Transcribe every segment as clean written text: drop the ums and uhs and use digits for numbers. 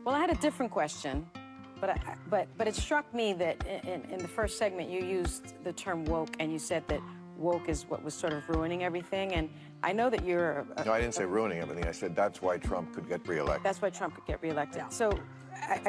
Well, I had a different question, but it struck me that in the first segment you used the term woke, and you said that woke is what was sort of ruining everything. And I know that you're... No, I didn't say ruining everything. I said that's why Trump could get reelected. That's why Trump could get reelected. Yeah. So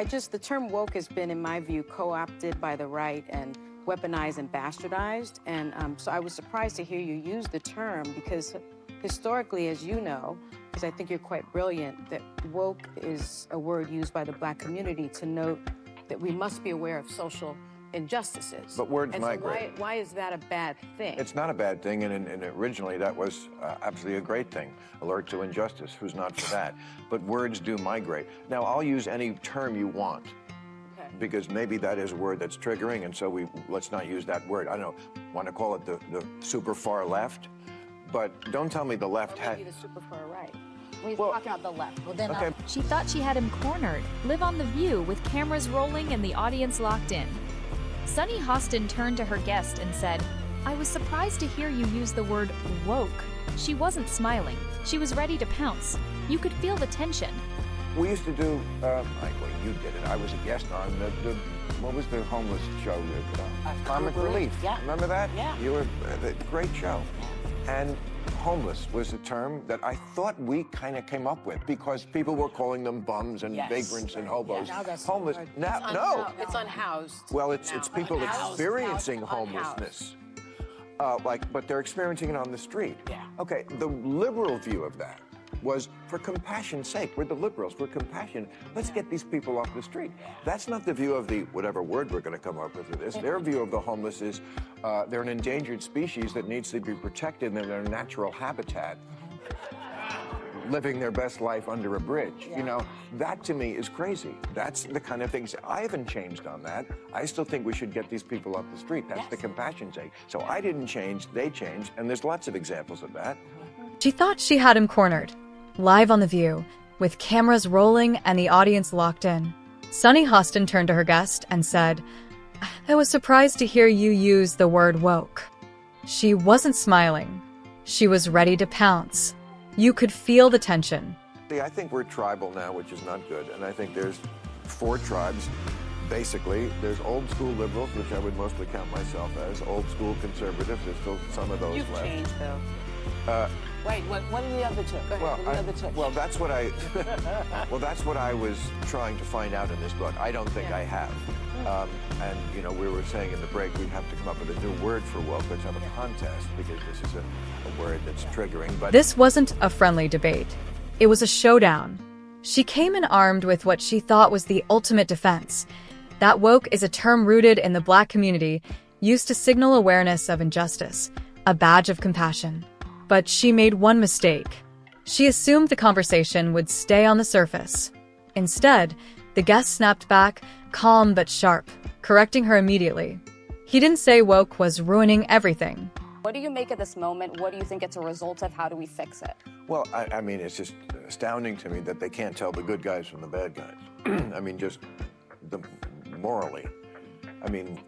the term woke has been, in my view, co-opted by the right and weaponized and bastardized. And so I was surprised to hear you use the term, because historically, as you know, because I think you're quite brilliant, that woke is a word used by the Black community to note that we must be aware of social injustices. But words and migrate. So why is that a bad thing? It's not a bad thing, and originally that was absolutely a great thing. Alert to injustice, who's not for that? But words do migrate. Now, I'll use any term you want, because maybe that is a word that's triggering, and so let's not use that word. I don't know, want to call it the super far left? But don't tell me the left had... Maybe the super far right. We're talking about the left. Well, then, okay. She thought she had him cornered. Live on The View with cameras rolling and the audience locked in. Sunny Hostin turned to her guest and said, "I was surprised to hear you use the word woke." She wasn't smiling. She was ready to pounce. You could feel the tension. We used to do, well, you did it. I was a guest on what was the homeless show? Comic Relief. Yeah. Remember that? Yeah. You were, great show. And homeless was a term that I thought we kind of came up with, because people were calling them bums and vagrants and hobos. Yeah, now that's homeless. No. It's unhoused. Well, it's people experiencing homelessness. But they're experiencing it on the street. Yeah. Okay, the liberal view of that was, for compassion's sake, we're the liberals, we're compassionate. Let's get these people off the street. That's not the view of the, whatever word we're going to come up with for this. Their view of the homeless is they're an endangered species that needs to be protected in their natural habitat, living their best life under a bridge. You know, that to me is crazy. That's the kind of things, I haven't changed on that. I still think we should get these people off the street. That's the compassion sake. So I didn't change, they changed, and there's lots of examples of that. She thought she had him cornered. Live on The View, with cameras rolling and the audience locked in, Sunny Hostin turned to her guest and said, "I was surprised to hear you use the word woke." She wasn't smiling. She was ready to pounce. You could feel the tension. See, I think we're tribal now, which is not good, and I think there's 4 tribes. Basically, there's old school liberals, which I would mostly count myself as, old school conservatives. There's still some of those You've left. changed, though. Wait, what are the other two? Go ahead, what are the other two? Well, that's what I. Well, that's what I was trying to find out in this book. I don't think I have. And you know, we were saying in the break we have to come up with a new word for woke. Let's have a contest, because this is a word that's triggering. But this wasn't a friendly debate. It was a showdown. She came in armed with what she thought was the ultimate defense. That woke is a term rooted in the Black community, used to signal awareness of injustice, a badge of compassion. But she made one mistake. She assumed the conversation would stay on the surface. Instead, the guest snapped back, calm but sharp, correcting her immediately. He didn't say woke was ruining everything. What do you make of this moment? What do you think it's a result of? How do we fix it? Well, I mean, it's just astounding to me that they can't tell the good guys from the bad guys. I mean, just morally. I mean,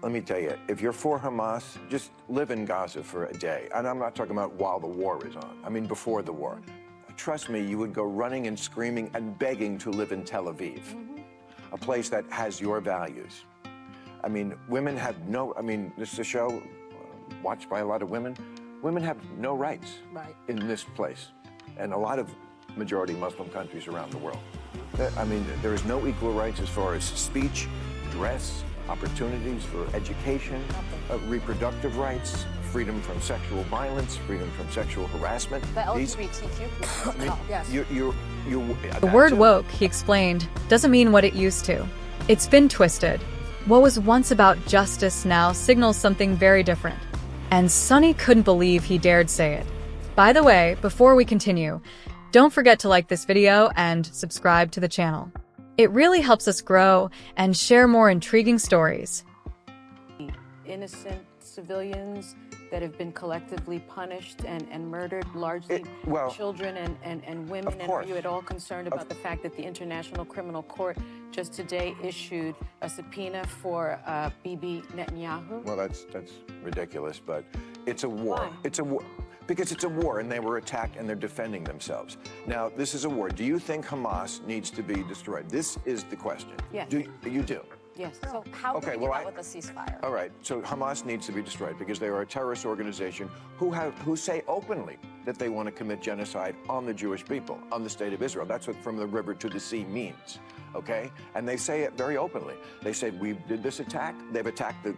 let me tell you, if you're for Hamas, just live in Gaza for a day. And I'm not talking about while the war is on. I mean, before the war. Trust me, you would go running and screaming and begging to live in Tel Aviv, a place that has your values. I mean, women have no, I mean, this is a show watched by a lot of women. Women have no rights in this place, and a lot of majority Muslim countries around the world. I mean, there is no equal rights as far as speech, dress, opportunities for education, reproductive rights, freedom from sexual violence, freedom from sexual harassment. The LGBTQ people. Yes. The word woke, he explained, doesn't mean what it used to. It's been twisted. What was once about justice now signals something very different. And Sunny couldn't believe he dared say it. By the way, before we continue, don't forget to like this video and subscribe to the channel. It really helps us grow and share more intriguing stories. Innocent civilians that have been collectively punished and murdered, largely children and women. And are you at all concerned about the fact that the International Criminal Court just today issued a subpoena for Bibi Netanyahu? Well, that's ridiculous, but it's a war. Why? It's a war. Because it's a war, and they were attacked, and they're defending themselves. Now, this is a war. Do you think Hamas needs to be destroyed? This is the question. Yes. You do? Yes. So how do we get out with a ceasefire? All right. So Hamas needs to be destroyed because they are a terrorist organization who say openly that they want to commit genocide on the Jewish people, on the state of Israel. That's what from the river to the sea means. Okay? And they say it very openly. They said, we did this attack. They've attacked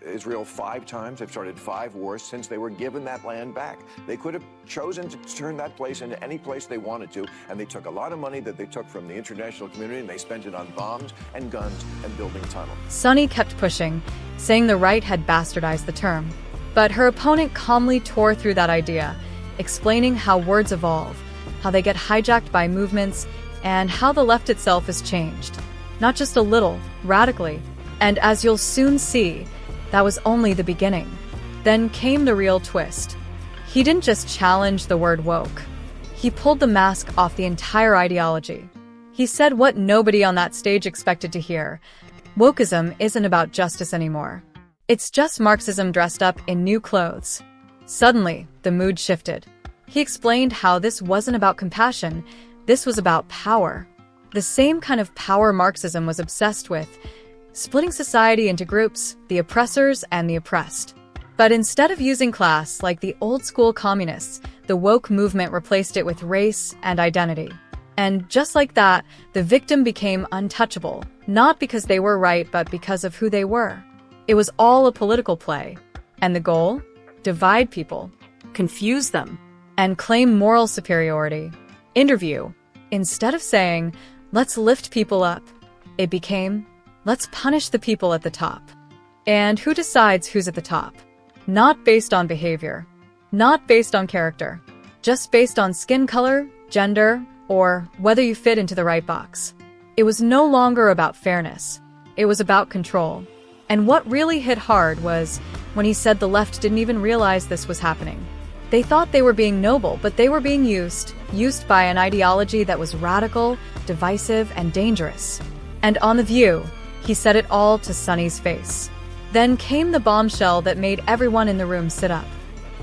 Israel 5 times. They've started 5 wars since they were given that land back. They could have chosen to turn that place into any place they wanted to, and they took a lot of money that they took from the international community, and they spent it on bombs and guns and building tunnels. Sunny kept pushing, saying the right had bastardized the term. But her opponent calmly tore through that idea, explaining how words evolve, how they get hijacked by movements, and how the left itself has changed. Not just a little, radically. And as you'll soon see, that was only the beginning. Then came the real twist. He didn't just challenge the word woke. He pulled the mask off the entire ideology. He said what nobody on that stage expected to hear. Wokeism isn't about justice anymore. It's just Marxism dressed up in new clothes. Suddenly, the mood shifted. He explained how this wasn't about compassion. This was about power. The same kind of power Marxism was obsessed with, splitting society into groups, the oppressors and the oppressed. But instead of using class like the old-school communists, the woke movement replaced it with race and identity. And just like that, the victim became untouchable, not because they were right, but because of who they were. It was all a political play. And the goal? Divide people, confuse them, and claim moral superiority. Interview. Instead of saying, let's lift people up, it became, let's punish the people at the top. And who decides who's at the top? Not based on behavior, not based on character, just based on skin color, gender, or whether you fit into the right box. It was no longer about fairness. It was about control. And what really hit hard was when he said the left didn't even realize this was happening. They thought they were being noble, but they were being used by an ideology that was radical, divisive, and dangerous. And on The View, he said it all to Sunny's face. Then came the bombshell that made everyone in the room sit up.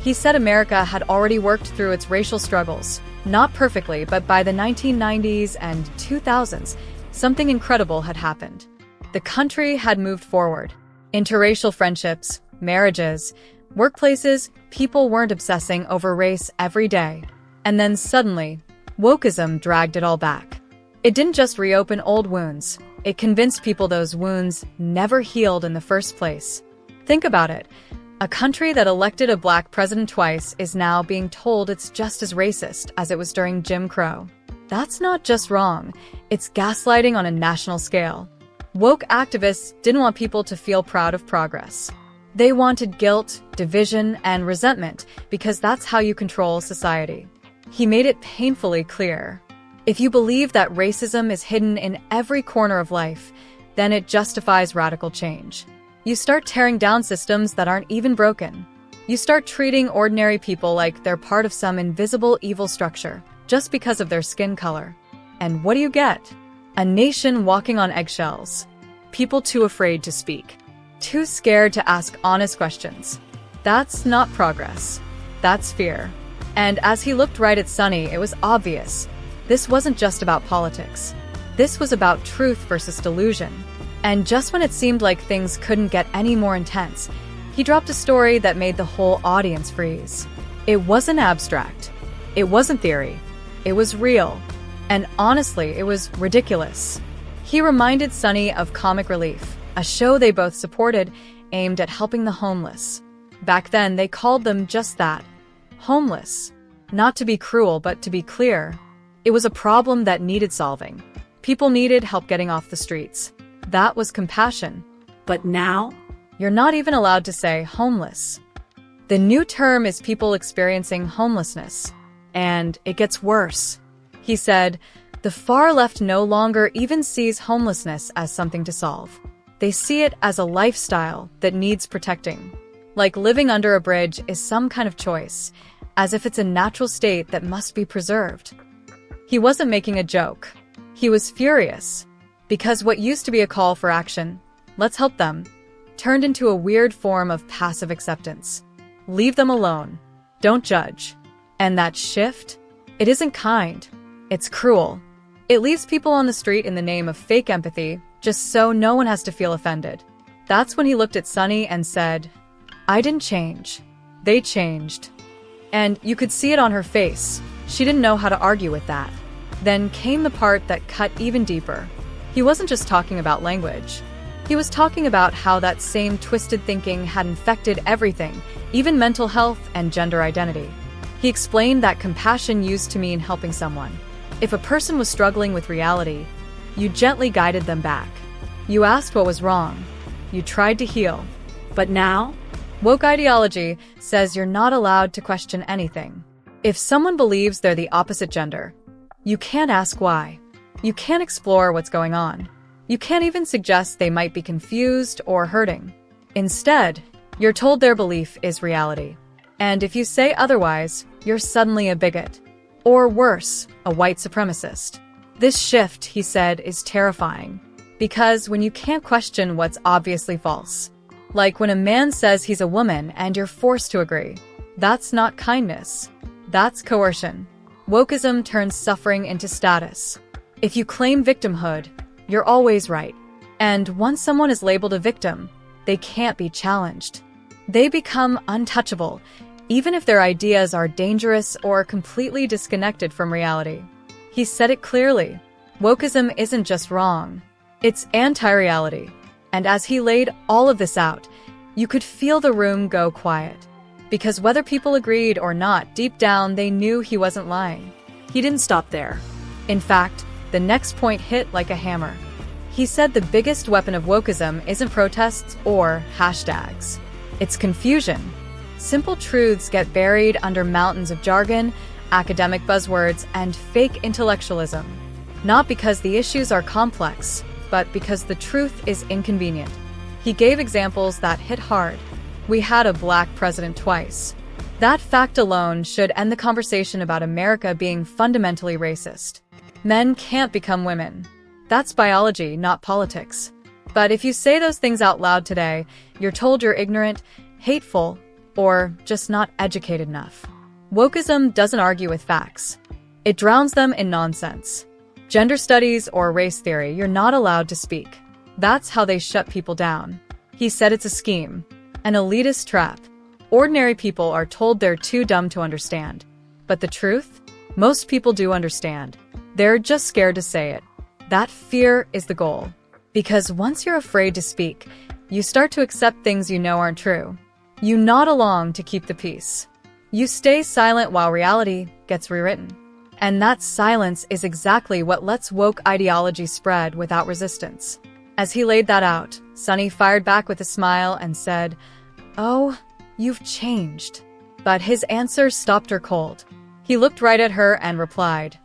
He said America had already worked through its racial struggles, not perfectly, but by the 1990s and 2000s, something incredible had happened. The country had moved forward. Interracial friendships, marriages, workplaces, people weren't obsessing over race every day. And then suddenly, wokeism dragged it all back. It didn't just reopen old wounds. It convinced people those wounds never healed in the first place. Think about it. A country that elected a black president twice is now being told it's just as racist as it was during Jim Crow. That's not just wrong. It's gaslighting on a national scale. Woke activists didn't want people to feel proud of progress. They wanted guilt, division, and resentment because that's how you control society. He made it painfully clear. If you believe that racism is hidden in every corner of life, then it justifies radical change. You start tearing down systems that aren't even broken. You start treating ordinary people like they're part of some invisible evil structure, just because of their skin color. And what do you get? A nation walking on eggshells. People too afraid to speak. Too scared to ask honest questions. That's not progress. That's fear. And as he looked right at Sunny, it was obvious. This wasn't just about politics. This was about truth versus delusion. And just when it seemed like things couldn't get any more intense, he dropped a story that made the whole audience freeze. It wasn't abstract. It wasn't theory. It was real. And honestly, it was ridiculous. He reminded Sunny of Comic Relief, a show they both supported aimed at helping the homeless. Back then, they called them just that, homeless. Not to be cruel, but to be clear. It was a problem that needed solving. People needed help getting off the streets. That was compassion. But now, you're not even allowed to say homeless. The new term is people experiencing homelessness. And it gets worse. He said, the far left no longer even sees homelessness as something to solve. They see it as a lifestyle that needs protecting. Like living under a bridge is some kind of choice, as if it's a natural state that must be preserved. He wasn't making a joke. He was furious. Because what used to be a call for action, let's help them, turned into a weird form of passive acceptance. Leave them alone. Don't judge. And that shift? It isn't kind. It's cruel. It leaves people on the street in the name of fake empathy, just so no one has to feel offended. That's when he looked at Sunny and said, I didn't change. They changed. And you could see it on her face. She didn't know how to argue with that. Then came the part that cut even deeper. He wasn't just talking about language. He was talking about how that same twisted thinking had infected everything, even mental health and gender identity. He explained that compassion used to mean helping someone. If a person was struggling with reality, you gently guided them back. You asked what was wrong. You tried to heal. But now, woke ideology says you're not allowed to question anything. If someone believes they're the opposite gender, you can't ask why. You can't explore what's going on. You can't even suggest they might be confused or hurting. Instead, you're told their belief is reality. And if you say otherwise, you're suddenly a bigot. Or worse, a white supremacist. This shift, he said, is terrifying. Because when you can't question what's obviously false, like when a man says he's a woman and you're forced to agree, that's not kindness. That's coercion. Wokeism turns suffering into status. If you claim victimhood, you're always right. And once someone is labeled a victim, they can't be challenged. They become untouchable, even if their ideas are dangerous or completely disconnected from reality. He said it clearly. Wokeism isn't just wrong. It's anti-reality. And as he laid all of this out, you could feel the room go quiet. Because whether people agreed or not, deep down they knew he wasn't lying. He didn't stop there. In fact, the next point hit like a hammer. He said the biggest weapon of wokeism isn't protests or hashtags. It's confusion. Simple truths get buried under mountains of jargon, academic buzzwords, and fake intellectualism. Not because the issues are complex, but because the truth is inconvenient. He gave examples that hit hard. We had a black president twice. That fact alone should end the conversation about America being fundamentally racist. Men can't become women. That's biology, not politics. But if you say those things out loud today, you're told you're ignorant, hateful, or just not educated enough. Wokeism doesn't argue with facts. It drowns them in nonsense. Gender studies or race theory, you're not allowed to speak. That's how they shut people down. He said it's a scheme, an elitist trap. Ordinary people are told they're too dumb to understand. But the truth? Most people do understand. They're just scared to say it. That fear is the goal. Because once you're afraid to speak, you start to accept things you know aren't true. You nod along to keep the peace. You stay silent while reality gets rewritten. And that silence is exactly what lets woke ideology spread without resistance. As he laid that out, Sunny fired back with a smile and said, "Oh, you've changed." But his answer stopped her cold. He looked right at her and replied,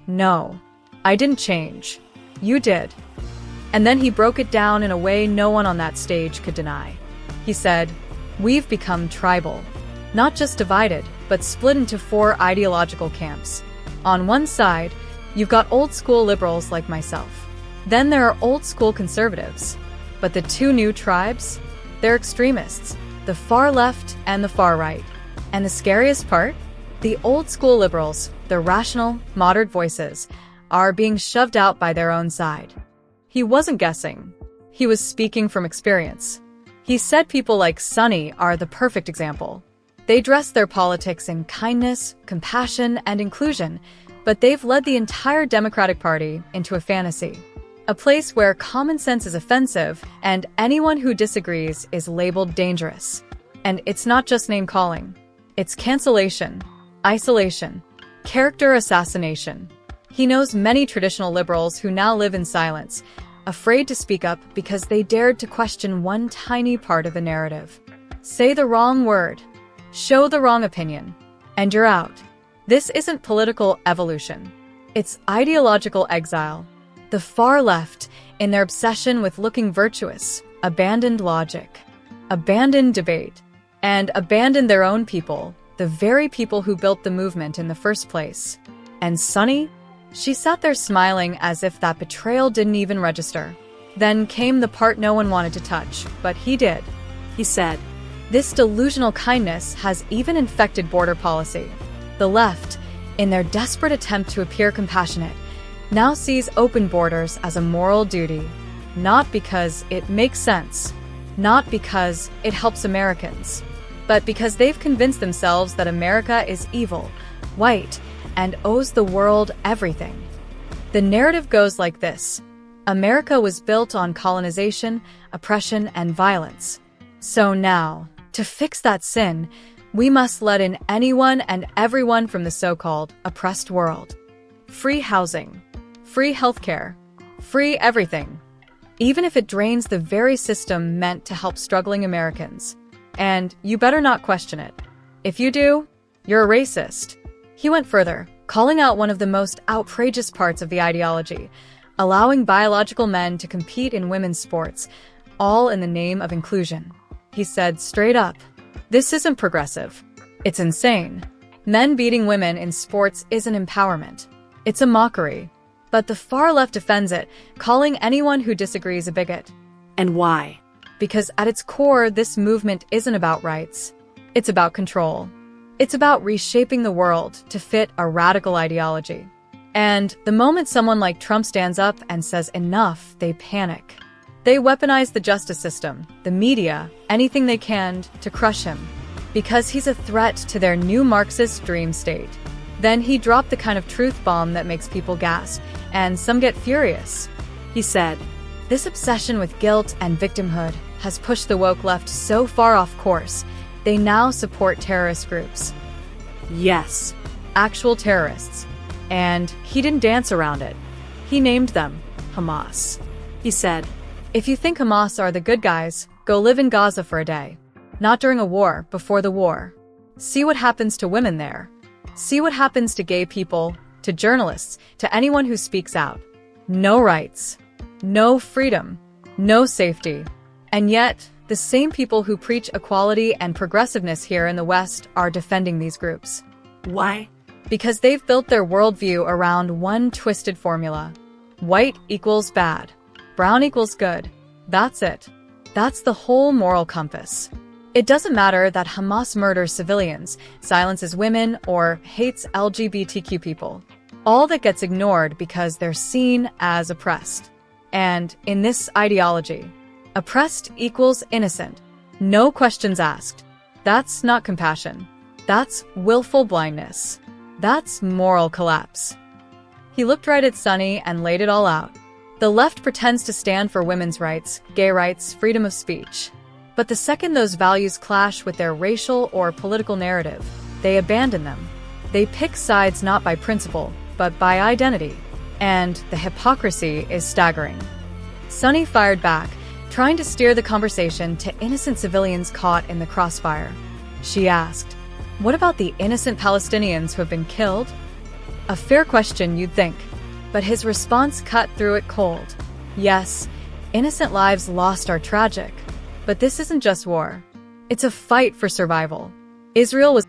"No, I didn't change. You did." And then he broke it down in a way no one on that stage could deny. He said, "We've become tribal. Not just divided, but split into 4 ideological camps. On one side, you've got old-school liberals like myself. Then there are old-school conservatives. But the 2 new tribes? They're extremists, the far left and the far right. And the scariest part? The old-school liberals, the rational, moderate voices, are being shoved out by their own side." He wasn't guessing. He was speaking from experience. He said people like Sunny are the perfect example. They dress their politics in kindness, compassion, and inclusion, but they've led the entire Democratic Party into a fantasy. A place where common sense is offensive and anyone who disagrees is labeled dangerous. And it's not just name-calling. It's cancellation, isolation, character assassination. He knows many traditional liberals who now live in silence, afraid to speak up because they dared to question one tiny part of the narrative. Say the wrong word. Show the wrong opinion, and you're out. This isn't political evolution. It's ideological exile. The far left, in their obsession with looking virtuous, abandoned logic, abandoned debate, and abandoned their own people, the very people who built the movement in the first place. And Sunny? She sat there smiling as if that betrayal didn't even register. Then came the part no one wanted to touch, but he did. He said, This delusional kindness has even infected border policy. The left, in their desperate attempt to appear compassionate, now sees open borders as a moral duty, not because it makes sense, not because it helps Americans, but because they've convinced themselves that America is evil, white, and owes the world everything. The narrative goes like this: America was built on colonization, oppression, and violence. So now, to fix that sin, we must let in anyone and everyone from the so-called oppressed world. Free housing, free healthcare, free everything, even if it drains the very system meant to help struggling Americans. And you better not question it. If you do, you're a racist. He went further, calling out one of the most outrageous parts of the ideology: allowing biological men to compete in women's sports, all in the name of inclusion. He said straight up, "This isn't progressive. It's insane. Men beating women in sports isn't empowerment. It's a mockery." But the far left defends it, calling anyone who disagrees a bigot. And why? Because at its core, this movement isn't about rights. It's about control. It's about reshaping the world to fit a radical ideology. And the moment someone like Trump stands up and says enough, they panic. They weaponize the justice system, the media, anything they can to crush him, because he's a threat to their new Marxist dream state. Then he dropped the kind of truth bomb that makes people gasp, and some get furious. He said, "This obsession with guilt and victimhood has pushed the woke left so far off course, they now support terrorist groups." Yes, actual terrorists. And he didn't dance around it. He named them Hamas. He said, "If you think Hamas are the good guys, go live in Gaza for a day. Not during a war, before the war. See what happens to women there. See what happens to gay people, to journalists, to anyone who speaks out. No rights, no freedom, no safety." And yet, the same people who preach equality and progressiveness here in the West are defending these groups. Why? Because they've built their worldview around one twisted formula. White equals bad. Brown equals good. That's it. That's the whole moral compass. It doesn't matter that Hamas murders civilians, silences women, or hates LGBTQ people. All that gets ignored because they're seen as oppressed. And in this ideology, oppressed equals innocent. No questions asked. That's not compassion. That's willful blindness. That's moral collapse. He looked right at Sunny and laid it all out. The left pretends to stand for women's rights, gay rights, freedom of speech. But the second those values clash with their racial or political narrative, they abandon them. They pick sides not by principle, but by identity. And the hypocrisy is staggering. Sunny fired back, trying to steer the conversation to innocent civilians caught in the crossfire. She asked, "What about the innocent Palestinians who have been killed?" A fair question, you'd think. But his response cut through it cold. Yes, innocent lives lost are tragic. But this isn't just war. It's a fight for survival. Israel was